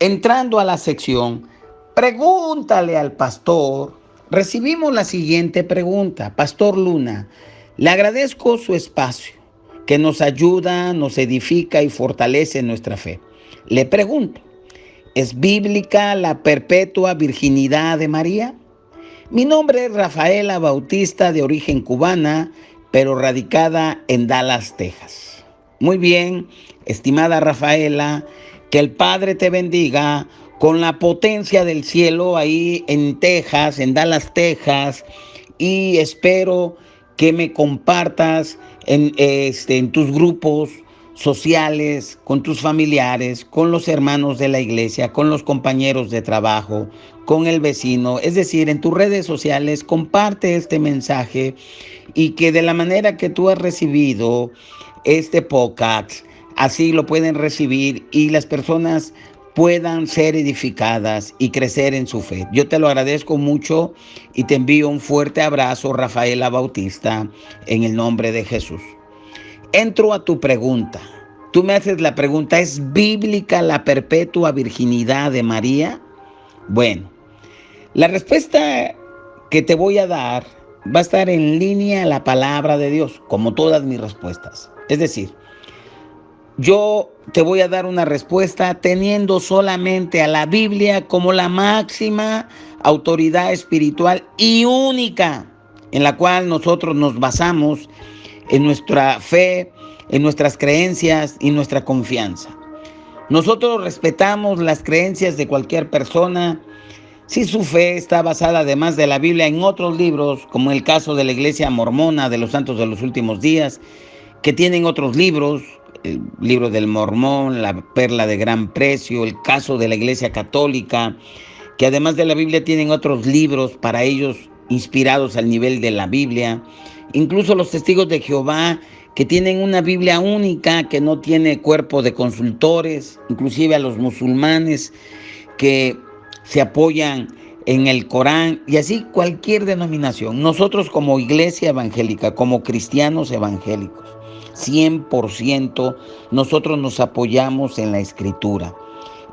Entrando a la sección, pregúntale al pastor, recibimos la siguiente pregunta. Pastor Luna, le agradezco su espacio, que nos ayuda, nos edifica y fortalece nuestra fe. Le pregunto, ¿es bíblica la perpetua virginidad de María? Mi nombre es Rafaela Bautista, de origen cubana, pero radicada en Dallas, Texas. Muy bien, estimada Rafaela, que el Padre te bendiga con la potencia del cielo ahí en Texas, en Dallas, Texas, y espero que me compartas en tus grupos sociales, con tus familiares, con los hermanos de la iglesia, con los compañeros de trabajo, con el vecino, es decir, en tus redes sociales, comparte este mensaje y que de la manera que tú has recibido este podcast, así lo pueden recibir y las personas puedan ser edificadas y crecer en su fe. Yo te lo agradezco mucho y te envío un fuerte abrazo, Rafaela Bautista, en el nombre de Jesús. Entro a tu pregunta. Tú me haces la pregunta, ¿es bíblica la perpetua virginidad de María? Bueno, la respuesta que te voy a dar va a estar en línea a la palabra de Dios, como todas mis respuestas. Es decir, yo te voy a dar una respuesta teniendo solamente a la Biblia como la máxima autoridad espiritual y única en la cual nosotros nos basamos en nuestra fe, en nuestras creencias y nuestra confianza. Nosotros respetamos las creencias de cualquier persona si su fe está basada, además de la Biblia, en otros libros, como el caso de la Iglesia Mormona de los Santos de los Últimos Días, que tienen otros libros, el libro del Mormón, la Perla de Gran Precio, el caso de la Iglesia Católica, que además de la Biblia tienen otros libros para ellos inspirados al nivel de la Biblia. Incluso los testigos de Jehová, que tienen una Biblia única, que no tiene cuerpo de consultores, inclusive a los musulmanes que se apoyan en el Corán, y así cualquier denominación. Nosotros como iglesia evangélica, como cristianos evangélicos, 100% nosotros nos apoyamos en la Escritura.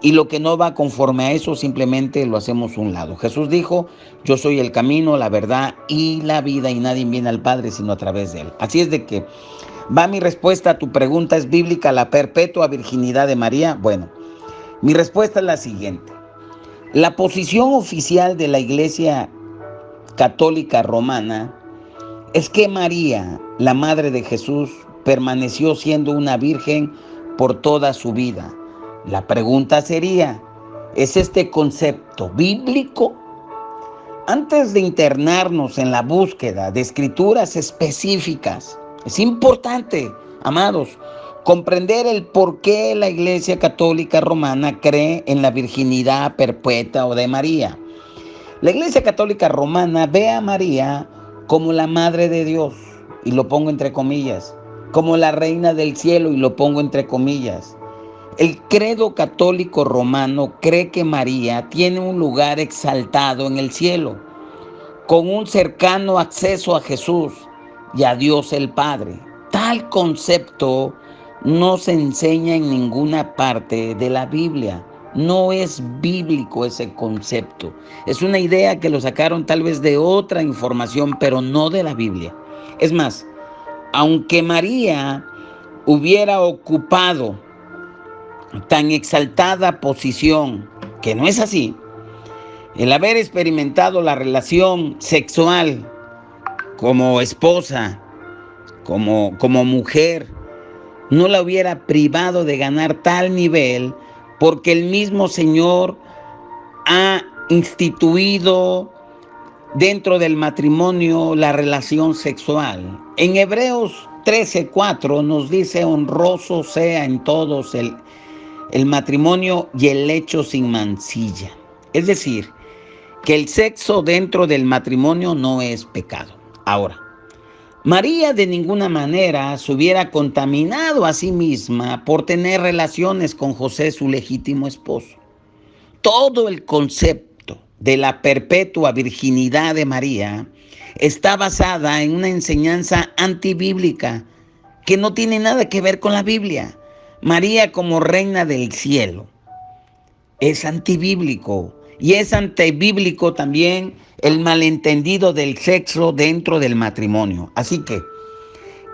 Y lo que no va conforme a eso simplemente lo hacemos a un lado. Jesús dijo, yo soy el camino, la verdad y la vida, y nadie viene al Padre sino a través de Él. Así es de que va mi respuesta a tu pregunta, ¿es bíblica la perpetua virginidad de María? Bueno, mi respuesta es la siguiente. La posición oficial de la Iglesia Católica Romana es que María, la Madre de Jesús, permaneció siendo una virgen por toda su vida. La pregunta sería, ¿es este concepto bíblico? Antes de internarnos en la búsqueda de escrituras específicas, es importante, amados, comprender el por qué la Iglesia Católica Romana cree en la virginidad perpetua de María. La Iglesia Católica Romana ve a María como la Madre de Dios, y lo pongo entre comillas, como la Reina del Cielo, y lo pongo entre comillas. El credo católico romano cree que María tiene un lugar exaltado en el cielo, con un cercano acceso a Jesús y a Dios el Padre. Tal concepto no se enseña en ninguna parte de la Biblia. No es bíblico ese concepto. Es una idea que lo sacaron tal vez de otra información, pero no de la Biblia. Es más, aunque María hubiera ocupado tan exaltada posición, que no es así, el haber experimentado la relación sexual como esposa, como mujer, no la hubiera privado de ganar tal nivel, porque el mismo Señor ha instituido dentro del matrimonio la relación sexual. En Hebreos 13:4 nos dice, honroso sea en todos el matrimonio y el lecho sin mancilla. Es decir, que el sexo dentro del matrimonio no es pecado. Ahora, María de ninguna manera se hubiera contaminado a sí misma por tener relaciones con José, su legítimo esposo. Todo el concepto de la perpetua virginidad de María está basada en una enseñanza antibíblica que no tiene nada que ver con la Biblia. María como reina del cielo, es antibíblico. Y es antibíblico también el malentendido del sexo dentro del matrimonio. Así que,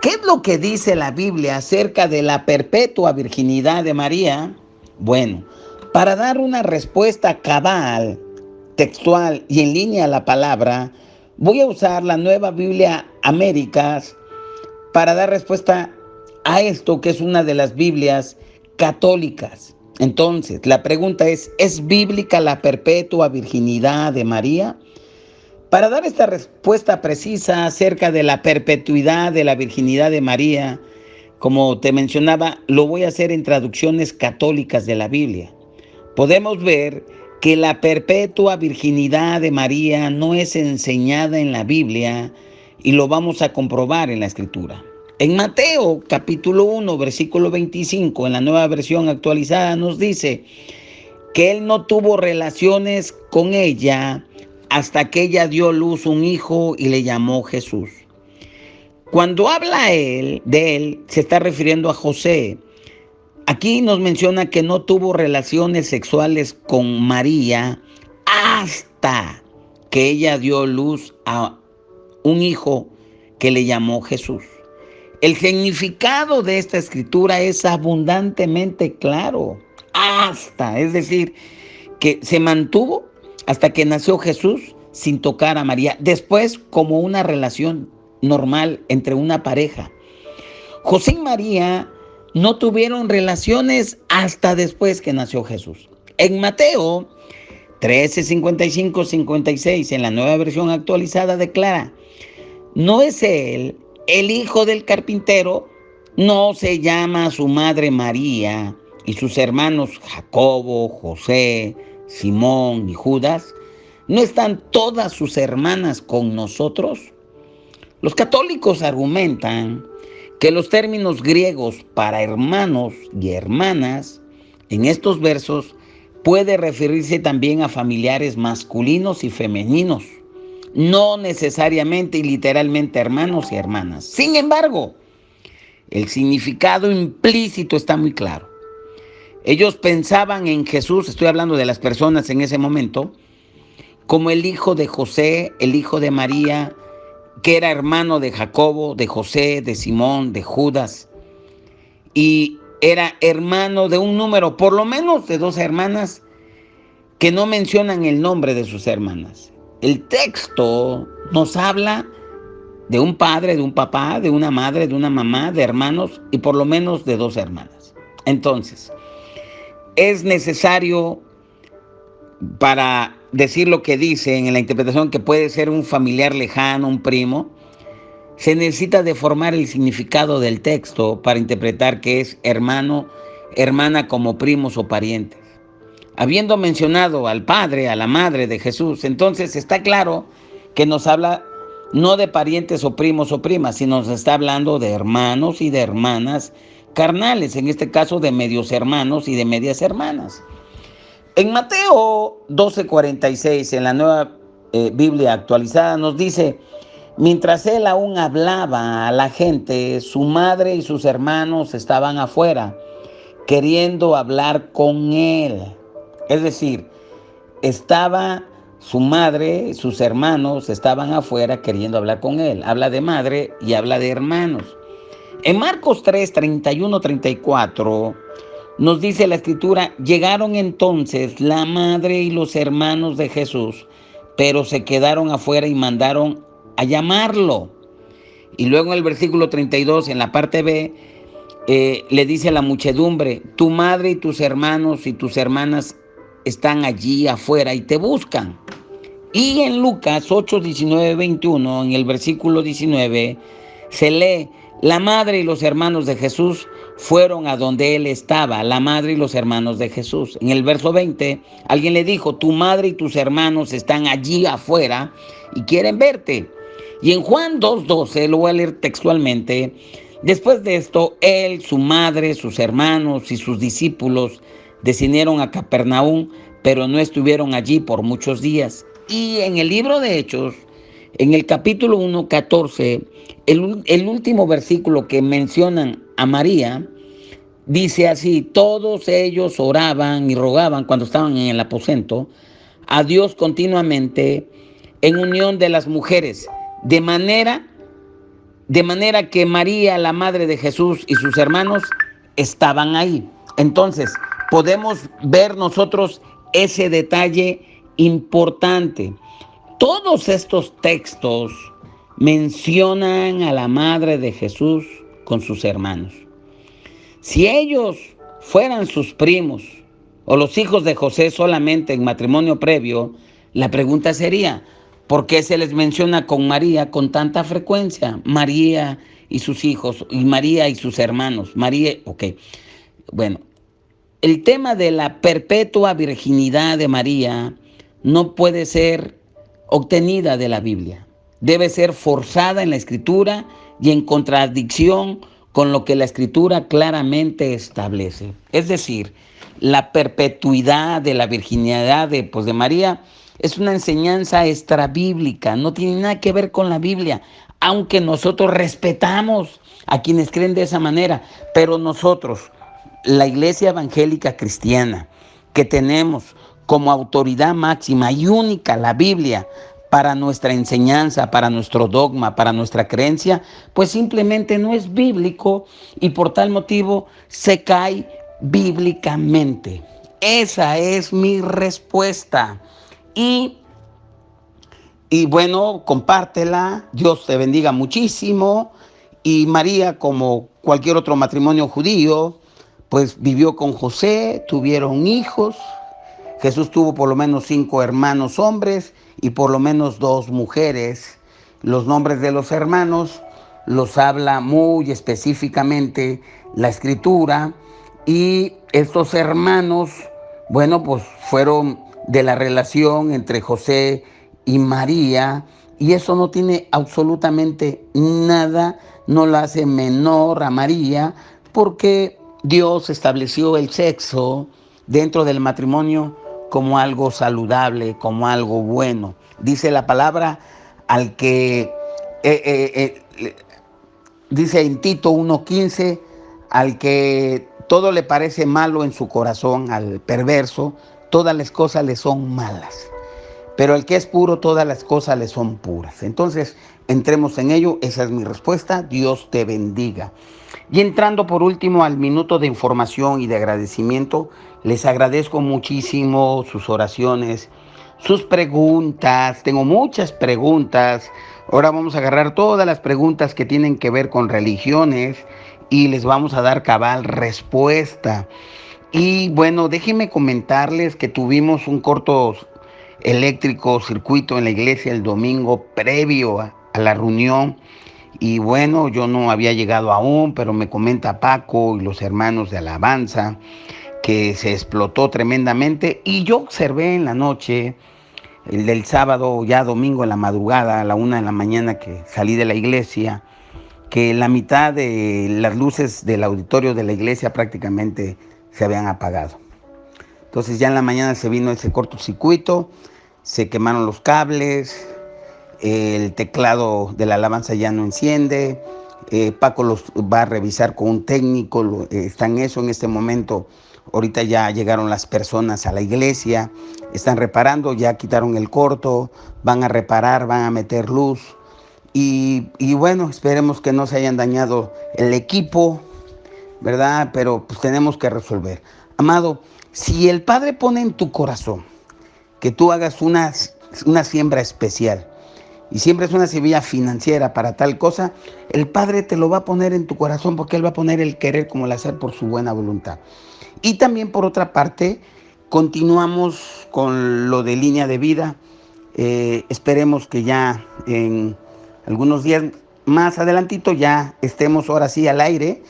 ¿qué es lo que dice la Biblia acerca de la perpetua virginidad de María? Bueno, para dar una respuesta cabal, textual y en línea a la palabra, voy a usar la Nueva Biblia Américas para dar respuesta a esto que es una de las Biblias católicas. Entonces, la pregunta ¿es bíblica la perpetua virginidad de María? Para dar esta respuesta precisa acerca de la perpetuidad de la virginidad de María, como te mencionaba, lo voy a hacer en traducciones católicas de la Biblia. Podemos ver que la perpetua virginidad de María no es enseñada en la Biblia y lo vamos a comprobar en la Escritura. En Mateo capítulo 1, versículo 25, en la Nueva Versión Actualizada, nos dice que él no tuvo relaciones con ella hasta que ella dio a luz un hijo y le llamó Jesús. Cuando habla de él, se está refiriendo a José. Aquí nos menciona que no tuvo relaciones sexuales con María hasta que ella dio luz a un hijo que le llamó Jesús. El significado de esta escritura es abundantemente claro. Hasta, es decir, que se mantuvo hasta que nació Jesús sin tocar a María. Después, como una relación normal entre una pareja. José y María no tuvieron relaciones hasta después que nació Jesús. En Mateo 13, 55, 56, en la Nueva Versión Actualizada, declara: ¿no es él el hijo del carpintero? ¿No se llama su madre María y sus hermanos Jacobo, José, Simón y Judas? ¿No están todas sus hermanas con nosotros? Los católicos argumentan que los términos griegos para hermanos y hermanas en estos versos puede referirse también a familiares masculinos y femeninos, no necesariamente y literalmente hermanos y hermanas. Sin embargo, el significado implícito está muy claro. Ellos pensaban en Jesús, estoy hablando de las personas en ese momento, como el hijo de José, el hijo de María, que era hermano de Jacobo, de José, de Simón, de Judas, y era hermano de un número, por lo menos de 2 hermanas, que no mencionan el nombre de sus hermanas. El texto nos habla de un padre, de un papá, de una madre, de una mamá, de hermanos y por lo menos de 2 hermanas. Entonces, es necesario, para decir lo que dice en la interpretación, que puede ser un familiar lejano, un primo, se necesita deformar el significado del texto para interpretar que es hermano, hermana como primos o parientes. Habiendo mencionado al padre, a la madre de Jesús, entonces está claro que nos habla no de parientes o primos o primas, sino nos está hablando de hermanos y de hermanas carnales, en este caso de medios hermanos y de medias hermanas. En Mateo 12:46, en la Nueva Biblia Actualizada, nos dice: mientras él aún hablaba a la gente, su madre y sus hermanos estaban afuera, queriendo hablar con él. Es decir, estaba su madre y sus hermanos estaban afuera queriendo hablar con él. Habla de madre y habla de hermanos. En Marcos 3, 31, 34, nos dice la Escritura: llegaron entonces la madre y los hermanos de Jesús, pero se quedaron afuera y mandaron a llamarlo. Y luego en el versículo 32, en la parte B, le dice a la muchedumbre: tu madre y tus hermanos y tus hermanas están allí afuera y te buscan. Y en Lucas 8, 19, 21, en el versículo 19, se lee: la madre y los hermanos de Jesús fueron a donde él estaba, la madre y los hermanos de Jesús. En el verso 20, alguien le dijo: tu madre y tus hermanos están allí afuera y quieren verte. Y en Juan 2:12, lo voy a leer textualmente: después de esto, él, su madre, sus hermanos y sus discípulos descendieron a Capernaum, pero no estuvieron allí por muchos días. Y en el libro de Hechos, en el capítulo 1, 14, el último versículo que mencionan a María, Dice así: todos ellos oraban y rogaban cuando estaban en el aposento a Dios continuamente en unión de las mujeres, de manera que María, la madre de Jesús, y sus hermanos estaban ahí. Entonces, podemos ver nosotros ese detalle importante. Todos estos textos mencionan a la madre de Jesús con sus hermanos. Si ellos fueran sus primos o los hijos de José solamente en matrimonio previo, la pregunta sería: ¿por qué se les menciona con María con tanta frecuencia? María y sus hijos, y María y sus hermanos. María, ok. Bueno, el tema de la perpetua virginidad de María no puede ser obtenida de la Biblia. Debe ser forzada en la Escritura y en contradicción con lo que la Escritura claramente establece. Es decir, la perpetuidad de la virginidad de María es una enseñanza extrabíblica, no tiene nada que ver con la Biblia, aunque nosotros respetamos a quienes creen de esa manera, pero nosotros, la Iglesia Evangélica Cristiana, que tenemos como autoridad máxima y única la Biblia para nuestra enseñanza, para nuestro dogma, para nuestra creencia, pues simplemente no es bíblico y por tal motivo se cae bíblicamente. Esa es mi respuesta. Y, y bueno, compártela. Dios te bendiga muchísimo. Y María, como cualquier otro matrimonio judío, pues vivió con José, tuvieron hijos. Jesús tuvo por lo menos 5 hermanos hombres y por lo menos 2 mujeres. Los nombres de los hermanos los habla muy específicamente la Escritura, y estos hermanos, bueno, pues fueron de la relación entre José y María, y eso no tiene absolutamente nada, no la hace menor a María, porque Dios estableció el sexo dentro del matrimonio como algo saludable, como algo bueno. Dice la palabra al que, dice en Tito 1:15, al que todo le parece malo en su corazón, al perverso, todas las cosas le son malas. Pero al que es puro, todas las cosas le son puras. Entonces, entremos en ello. Esa es mi respuesta. Dios te bendiga. Y entrando por último al minuto de información y de agradecimiento, les agradezco muchísimo sus oraciones, sus preguntas. Tengo muchas preguntas. Ahora vamos a agarrar todas las preguntas que tienen que ver con religiones y les vamos a dar cabal respuesta. Y bueno, déjenme comentarles que tuvimos un corto eléctrico circuito en la iglesia el domingo previo a la reunión. Y bueno, yo no había llegado aún, pero me comenta Paco y los hermanos de alabanza que se explotó tremendamente. Y yo observé en la noche, el del sábado, ya domingo en la madrugada, a la 1 de la mañana que salí de la iglesia, que la mitad de las luces del auditorio de la iglesia prácticamente se habían apagado. Entonces ya en la mañana se vino ese cortocircuito, se quemaron los cables, el teclado de la alabanza ya no enciende. Paco los va a revisar con un técnico, está en eso en este momento. Ahorita ya llegaron las personas a la iglesia, están reparando, ya quitaron el corto, van a reparar, van a meter luz. Y bueno, esperemos que no se hayan dañado el equipo, ¿verdad? Pero pues tenemos que resolver. Amado, si el Padre pone en tu corazón que tú hagas una siembra especial, y siempre es una semilla financiera para tal cosa, el Padre te lo va a poner en tu corazón, porque Él va a poner el querer como el hacer por su buena voluntad. Y también por otra parte, continuamos con lo de línea de vida. Esperemos que ya en algunos días más adelantito ya estemos ahora sí al aire,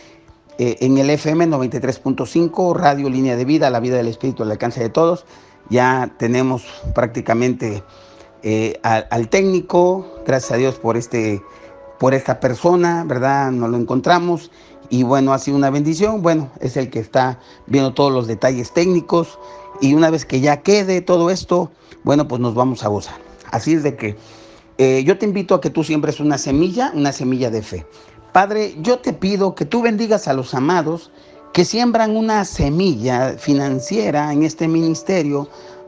en el FM 93.5, Radio Línea de Vida, la vida del Espíritu al alcance de todos. Ya tenemos prácticamente al técnico, gracias a Dios por esta persona, ¿verdad? Nos lo encontramos y bueno, ha sido una bendición. Bueno, es el que está viendo todos los detalles técnicos, y una vez que ya quede todo esto, bueno, pues nos vamos a gozar. Así es de que yo te invito a que tú siembres una semilla de fe. Padre, yo te pido que tú bendigas a los amados que siembran una semilla financiera en este ministerio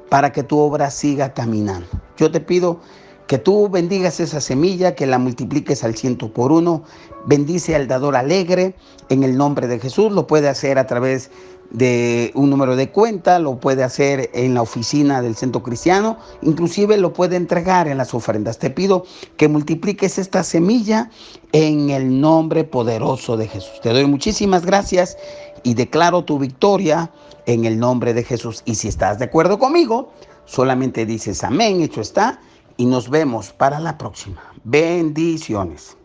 para que tu obra siga caminando. Yo te pido que tú bendigas esa semilla, que la multipliques al 100 por 1. Bendice al dador alegre en el nombre de Jesús. Lo puede hacer a través de un número de cuenta, lo puede hacer en la oficina del Centro Cristiano, inclusive lo puede entregar en las ofrendas. Te pido que multipliques esta semilla en el nombre poderoso de Jesús. Te doy muchísimas gracias y declaro tu victoria en el nombre de Jesús. Y si estás de acuerdo conmigo, solamente dices amén, hecho está, y nos vemos para la próxima. Bendiciones.